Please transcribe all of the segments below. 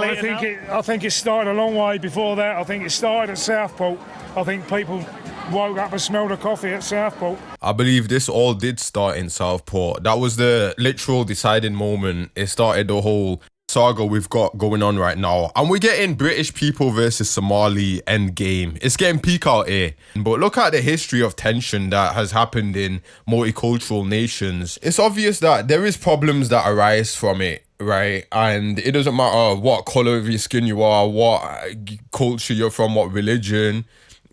I think it started a long way before that. I think it started at Southport. I think people woke up and smelled the coffee at Southport. I believe this all did start in Southport. That was the literal deciding moment. It started the whole saga we've got going on right now. And we're getting British people versus Somali endgame. It's getting peak out here. But look at the history of tension that has happened in multicultural nations. It's obvious that there is problems that arise from it, right? And it doesn't matter what color of your skin you are, what culture you're from, what religion.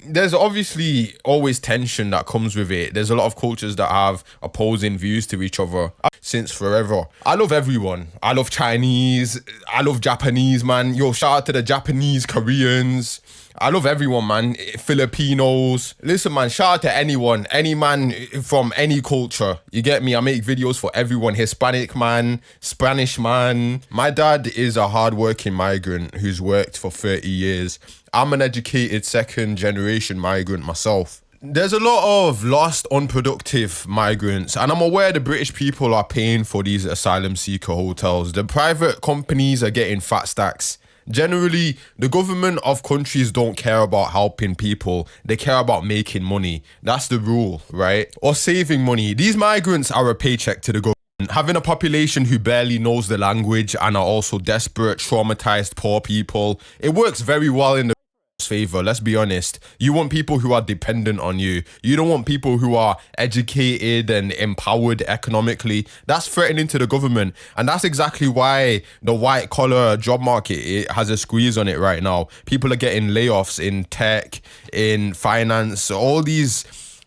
There's obviously always tension that comes with it. There's a lot of cultures that have opposing views to each other since forever. I love everyone. I love Chinese. I love Japanese, man. Yo, shout out to the Japanese, Koreans. I love everyone, man. Filipinos. Listen, man, shout out to anyone, any man from any culture. You get me? I make videos for everyone. Hispanic man, Spanish man. My dad is a hardworking migrant who's worked for 30 years. I'm an educated second generation migrant myself. There's a lot of lost, unproductive migrants, and I'm aware the British people are paying for these asylum seeker hotels. The private companies are getting fat stacks. Generally, the government of countries don't care about helping people. They care about making money. That's the rule, right? Or saving money. These migrants are a paycheck to the government. Having a population who barely knows the language and are also desperate, traumatized, poor people, it works very well in the favor. Let's be honest. You want people who are dependent on you. You don't want people who are educated and empowered economically. That's threatening to the government, and that's exactly why the white collar job market, it has a squeeze on it right now. People are getting layoffs in tech, in finance, all these.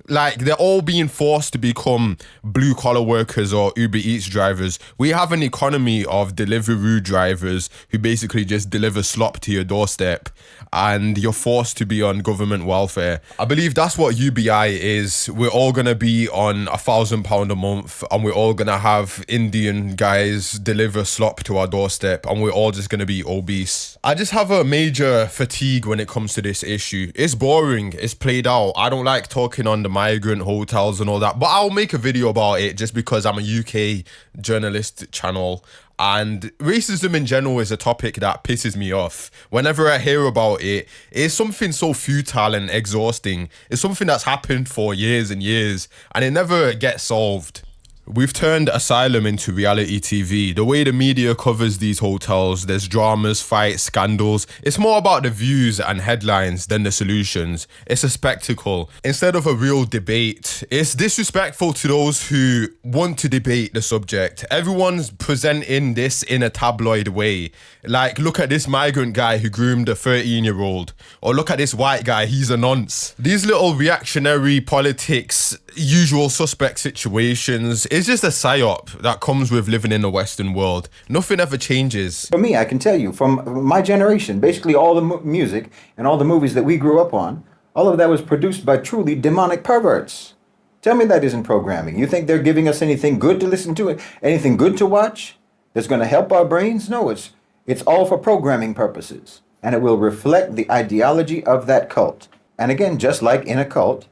Like, they're all being forced to become blue-collar workers or Uber Eats drivers. We have an economy of Deliveroo drivers who basically just deliver slop to your doorstep, and you're forced to be on government welfare. I believe that's what UBI is. We're all going to be on £1,000 a month, and we're all going to have Indian guys deliver slop to our doorstep, and we're all just going to be obese. I just have a major fatigue when it comes to this issue. It's boring. It's played out. I don't like talking on the migrant hotels and all that, but I'll make a video about it just because I'm a UK journalist channel, and racism in general is a topic that pisses me off. Whenever I hear about it, it's something so futile and exhausting. It's something that's happened for years and years, and it never gets solved. We've turned asylum into reality TV. The way the media covers these hotels, there's dramas, fights, scandals. It's more about the views and headlines than the solutions. It's a spectacle instead of a real debate. It's disrespectful to those who want to debate the subject. Everyone's presenting this in a tabloid way. Like, look at this migrant guy who groomed a 13-year-old. Or look at this white guy, he's a nonce. These little reactionary politics, usual suspect situations, it's just a psyop that comes with living in the Western world. Nothing ever changes. For me, I can tell you, from my generation, basically all the music and all the movies that we grew up on, all of that was produced by truly demonic perverts. Tell me that isn't programming. You think they're giving us anything good to listen to, anything good to watch that's going to help our brains? No, it's all for programming purposes. And it will reflect the ideology of that cult. And again, just like in a cult,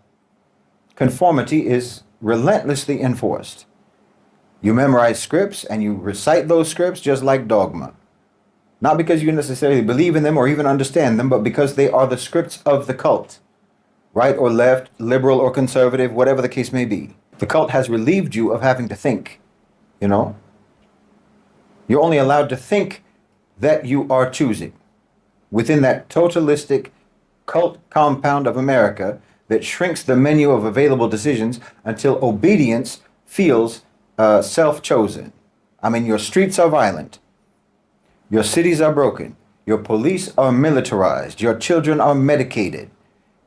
conformity is relentlessly enforced. You memorize scripts and you recite those scripts just like dogma. Not because you necessarily believe in them or even understand them, but because they are the scripts of the cult. Right or left, liberal or conservative, whatever the case may be. The cult has relieved you of having to think, you know? You're only allowed to think that you are choosing within that totalistic cult compound of America that shrinks the menu of available decisions until obedience feels self-chosen. I mean, your streets are violent. Your cities are broken. Your police are militarized. Your children are medicated.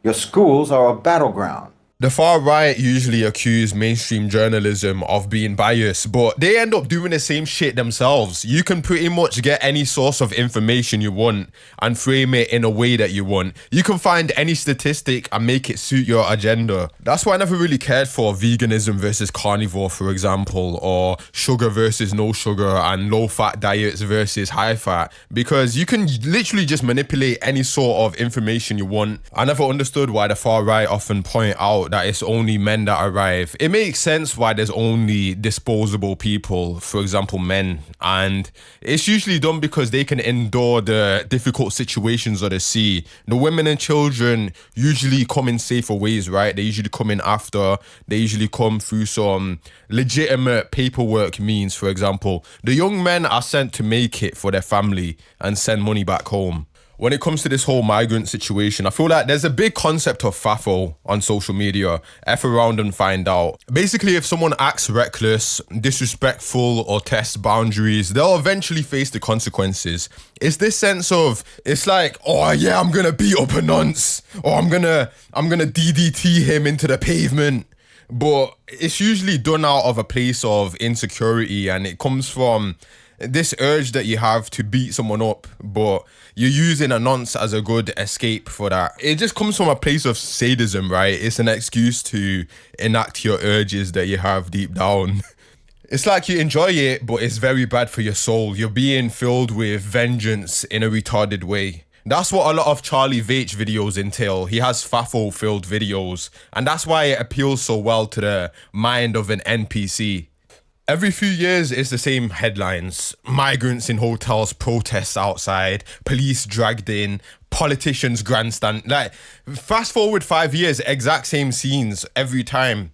Your schools are a battleground. The far right usually accuse mainstream journalism of being biased, but they end up doing the same shit themselves. You can pretty much get any source of information you want and frame it in a way that you want. You can find any statistic and make it suit your agenda. That's why I never really cared for veganism versus carnivore, for example, or sugar versus no sugar and low-fat diets versus high-fat, because you can literally just manipulate any sort of information you want. I never understood why the far right often point out that it's only men that arrive. It makes sense why there's only disposable people, for example, men. And it's usually done because they can endure the difficult situations of the sea. The women and children usually come in safer ways, right? They usually come in after. They usually come through some legitimate paperwork means, for example. The young men are sent to make it for their family and send money back home. When it comes to this whole migrant situation, I feel like there's a big concept of FAFO on social media. F around and find out. Basically, if someone acts reckless, disrespectful, or tests boundaries, they'll eventually face the consequences. It's this sense of, it's like, oh yeah, I'm gonna beat up a nonce, or I'm gonna DDT him into the pavement. But it's usually done out of a place of insecurity, and it comes from this urge that you have to beat someone up, but you're using a nonce as a good escape for that. It just comes from a place of sadism, right? It's an excuse to enact your urges that you have deep down. It's like you enjoy it, but it's very bad for your soul. You're being filled with vengeance in a retarded way. That's what a lot of Charlie Vaich videos entail. He has FAFO-filled videos, and that's why it appeals so well to the mind of an NPC. Every few years, it's the same headlines. Migrants in hotels, protests outside, police dragged in, politicians grandstand. Like, fast forward 5 years, exact same scenes every time.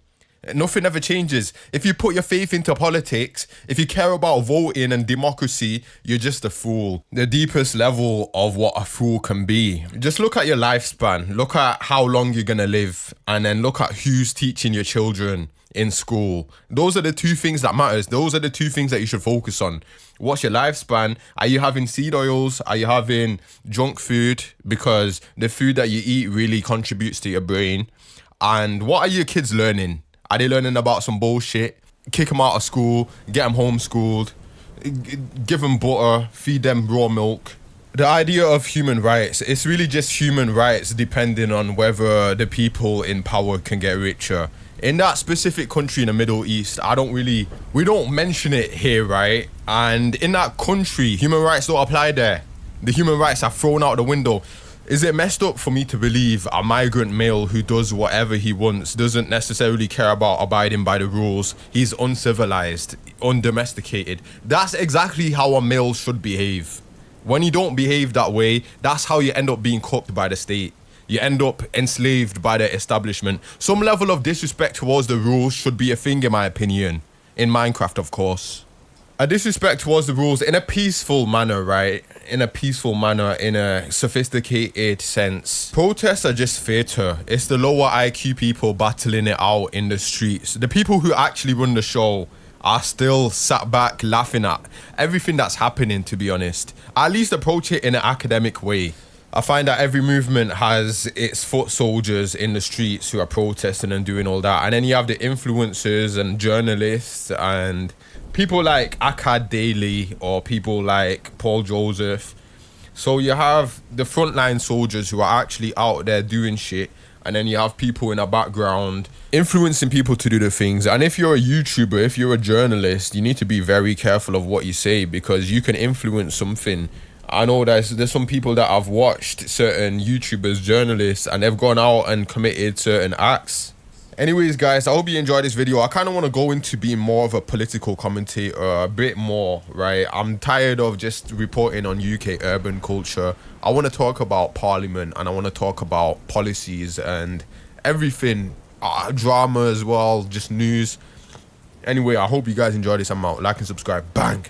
Nothing ever changes. If you put your faith into politics, if you care about voting and democracy, you're just a fool. The deepest level of what a fool can be. Just look at your lifespan. Look at how long you're gonna live. And then look at who's teaching your children in school. Those are the two things that matters. Those are the two things that you should focus on. What's your lifespan? Are you having seed oils? Are you having junk food? Because the food that you eat really contributes to your brain. And what are your kids learning? Are they learning about some bullshit? Kick them out of school, get them homeschooled, give them butter, feed them raw milk. The idea of human rights, it's really just human rights depending on whether the people in power can get richer. In that specific country in the Middle East, we don't mention it here, right? And in that country, human rights don't apply there. The human rights are thrown out the window. Is it messed up for me to believe a migrant male who does whatever he wants, doesn't necessarily care about abiding by the rules? He's uncivilized, undomesticated. That's exactly how a male should behave. When you don't behave that way, that's how you end up being cooked by the state. You end up enslaved by the establishment. Some level of disrespect towards the rules should be a thing, in my opinion. In Minecraft, of course. A disrespect towards the rules in a peaceful manner, right? In a peaceful manner, in a sophisticated sense. Protests are just theatre. It's the lower IQ people battling it out in the streets. The people who actually run the show are still sat back laughing at everything that's happening, to be honest. At least approach it in an academic way. I find that every movement has its foot soldiers in the streets who are protesting and doing all that. And then you have the influencers and journalists and people like Akkad Daily or people like Paul Joseph. So you have the frontline soldiers who are actually out there doing shit. And then you have people in the background influencing people to do the things. And if you're a YouTuber, if you're a journalist, you need to be very careful of what you say because you can influence something. I know there's some people that have watched certain YouTubers, journalists, and they've gone out and committed certain acts. Anyways, guys, I hope you enjoyed this video. I kind of want to go into being more of a political commentator a bit more, right? I'm tired of just reporting on UK urban culture. I want to talk about Parliament and I want to talk about policies and everything, drama as well, just news. Anyway, I hope you guys enjoyed this. I'm out. Like and subscribe. Bang!